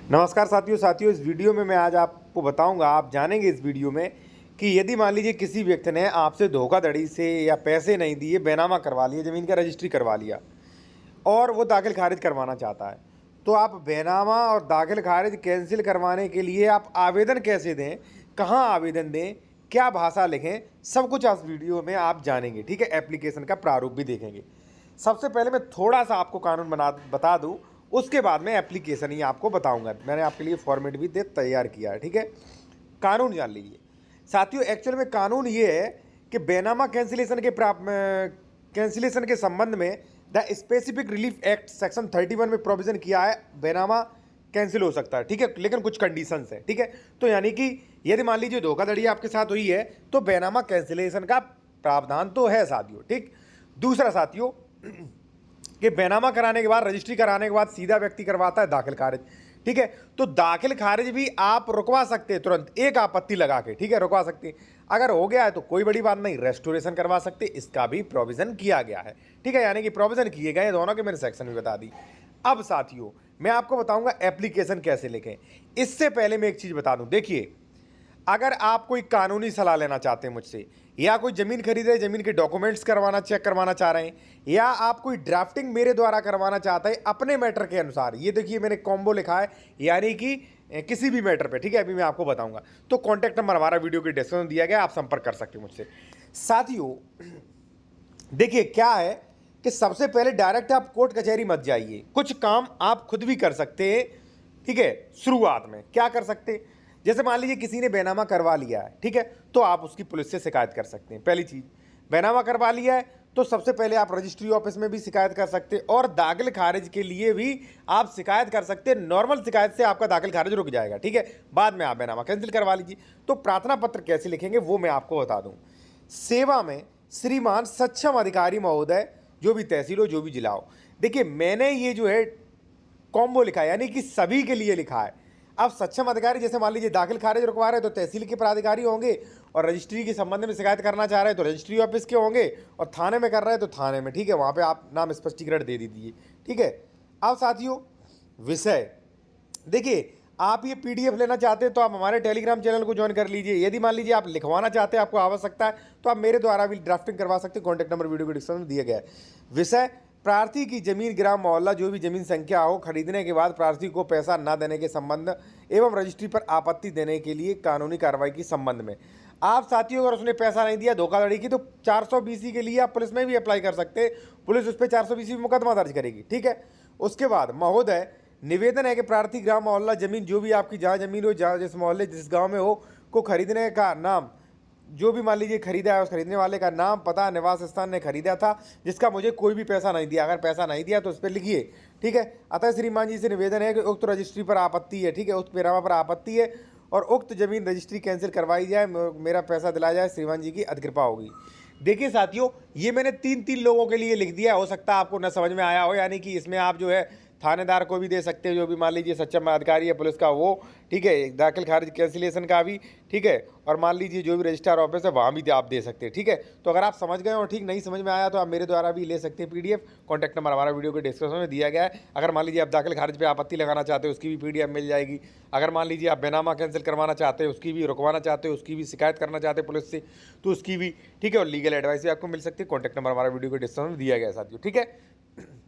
नमस्कार साथियों इस वीडियो में मैं आज आपको बताऊंगा, आप जानेंगे इस वीडियो में कि यदि मान लीजिए किसी व्यक्ति ने आपसे धोखाधड़ी से या पैसे नहीं दिए, बेनामा करवा लिया, ज़मीन का रजिस्ट्री करवा लिया और वो दाखिल खारिज करवाना चाहता है, तो आप बेनामा और दाखिल खारिज कैंसिल करवाने के लिए आप आवेदन कैसे दें, कहाँ आवेदन दें, क्या भाषा लिखें, सब कुछ आज वीडियो में आप जानेंगे। ठीक है, एप्लीकेशन का प्रारूप भी देखेंगे। सबसे पहले मैं थोड़ा सा आपको कानून बता दूं, उसके बाद में एप्लीकेशन ही आपको बताऊंगा। मैंने आपके लिए फॉर्मेट भी तैयार किया है। ठीक है, कानून जान लीजिए साथियों। एक्चुअल में कानून ये है कि बेनामा कैंसिलेशन के संबंध में the specific relief act section 31 में प्रोविजन किया है, बेनामा कैंसिल हो सकता है। ठीक है, लेकिन कुछ कंडीशंस है। ठीक है, तो यानी कि यदि मान लीजिए धोखाधड़ी आपके साथ हुई है तो बेनामा कैंसिलेशन का प्रावधान तो है साथियों। ठीक, दूसरा साथियों कि बेनामा कराने के बाद, रजिस्ट्री कराने के बाद सीधा व्यक्ति करवाता है दाखिल खारिज। ठीक है, तो दाखिल खारिज भी आप रुकवा सकते हैं तुरंत एक आपत्ति लगा के। ठीक है, रुकवा सकते हैं। अगर हो गया है तो कोई बड़ी बात नहीं, रेस्टोरेशन करवा सकते, इसका भी प्रोविजन किया गया है। ठीक है, यानी कि प्रोविजन किए गए दोनों के, मैंने सेक्शन भी बता दी। अब साथियों मैं आपको बताऊंगा एप्लीकेशन कैसे लिखें। इससे पहले मैं एक चीज बता दूं, देखिए अगर आप कोई कानूनी सलाह लेना चाहते हैं मुझसे, या कोई ज़मीन खरीद रहे, ज़मीन के डॉक्यूमेंट्स चेक करवाना चाह रहे हैं, या आप कोई ड्राफ्टिंग मेरे द्वारा करवाना चाहते हैं अपने मैटर के अनुसार, ये देखिए मैंने कॉम्बो लिखा है, यानी कि किसी भी मैटर पे। ठीक है, अभी मैं आपको बताऊंगा। तो कॉन्टैक्ट नंबर हमारा वीडियो के डिस्क्रिप्शन में दिया गया है, आप संपर्क कर सकते हैं मुझसे। साथियों देखिए क्या है कि सबसे पहले डायरेक्ट आप कोर्ट कचहरी मत जाइए, कुछ काम आप खुद भी कर सकते हैं। ठीक है, शुरुआत में क्या कर सकते हैं, जैसे मान लीजिए किसी ने बेनामा करवा लिया है, ठीक है, तो आप उसकी पुलिस से शिकायत कर सकते हैं। पहली चीज, बेनामा करवा लिया है तो सबसे पहले आप रजिस्ट्री ऑफिस में भी शिकायत कर सकते हैं, और दाखिल खारिज के लिए भी आप शिकायत कर सकते हैं। नॉर्मल शिकायत से आपका दाखिल खारिज रुक जाएगा। ठीक है, बाद में आप बेनामा कैंसिल करवा लीजिए। तो प्रार्थना पत्र कैसे लिखेंगे वो मैं आपको बता दूं। सेवा में श्रीमान सक्षम अधिकारी महोदय, जो भी तहसील हो, जो भी जिला हो। देखिए मैंने ये जो है कॉम्बो लिखा है, यानी कि सभी के लिए लिखा है। अब सक्षम अधिकारी, जैसे मान लीजिए दाखिल खारिज रुकवा रहे हैं तो तहसील के प्राधिकारी होंगे, और रजिस्ट्री के संबंध में शिकायत करना चाह रहे हैं तो रजिस्ट्री ऑफिस के होंगे, और थाने में कर रहे हैं तो थाने में। ठीक है, वहाँ पे आप नाम स्पष्टीकरण दे दीजिए। ठीक है, अब साथियों विषय देखिए, आप ये पीडीएफ लेना चाहते हैं तो आप हमारे टेलीग्राम चैनल को ज्वाइन कर लीजिए। यदि मान लीजिए आप लिखवाना चाहते हैं, आपको आवश्यकता है, तो आप मेरे द्वारा भी ड्राफ्टिंग करवा सकते हैं। कॉन्टैक्ट नंबर वीडियो के डिस्क्रिप्शन में दिया गया है। विषय, प्रार्थी की जमीन, ग्राम, मोहल्ला, जो भी जमीन संख्या हो, खरीदने के बाद प्रार्थी को पैसा न देने के संबंध एवं रजिस्ट्री पर आपत्ति देने के लिए कानूनी कार्रवाई के संबंध में। आप साथियों अगर उसने पैसा नहीं दिया, धोखाधड़ी की, तो 420 के लिए आप पुलिस में भी अप्लाई कर सकते हैं। पुलिस उस पर 420 में मुकदमा दर्ज करेगी। ठीक है, उसके बाद महोदय, निवेदन है कि प्रार्थी ग्राम, मोहल्ला, जमीन, जो भी आपकी जहाँ जमीन हो, जहाँ जिस मोहल्ले, जिस गांव में हो, को खरीदने का नाम, जो भी मान लीजिए खरीदा है, उस खरीदने वाले का नाम, पता, निवास स्थान ने खरीदा था, जिसका मुझे कोई भी पैसा नहीं दिया। अगर पैसा नहीं दिया तो उस पर लिखिए। ठीक है, अतः श्रीमान जी से निवेदन है कि उक्त रजिस्ट्री पर आपत्ति है। ठीक है, उक्त बेनामा पर आपत्ति है और उक्त जमीन रजिस्ट्री कैंसिल करवाई जाए, मेरा पैसा दिलाया जाए, श्रीमान जी की अधिकृपा होगी। देखिए साथियों, ये मैंने तीन लोगों के लिए लिख दिया। हो सकता है आपको न समझ में आया हो, यानी कि इसमें आप जो है थानेदार को भी दे सकते हैं, जो भी मान लीजिए सक्षम अधिकारी है पुलिस का, वो। ठीक है, दाखिल खारिज कैंसिलेशन का भी। ठीक है, और मान लीजिए जो भी रजिस्ट्रार ऑफिस है वहाँ भी आप दे सकते हैं। ठीक है, तो अगर आप समझ गए और ठीक नहीं समझ में आया तो आप मेरे द्वारा भी ले सकते हैं पीडीएफ। कॉन्टैक्ट नंबर हमारा वीडियो के डिस्क्रिप्शन में दिया गया है। अगर मान लीजिए आप दाखिल खारिज पे आपत्ति लगाना चाहते हो, उसकी भी पीडीएफ मिल जाएगी। अगर मान लीजिए आप बेनामा कैंसिल करवाना चाहते हो, उसकी भी, रुकवाना चाहते हो, उसकी भी, शिकायत करना चाहते हैं पुलिस से, तो उसकी भी। ठीक है, और लीगल एडवाइस भी आपको मिल सकती है। कॉन्टैक्ट नंबर हमारा वीडियो के डिस्क्रिप्शन में दिया गया है साथियों। ठीक है।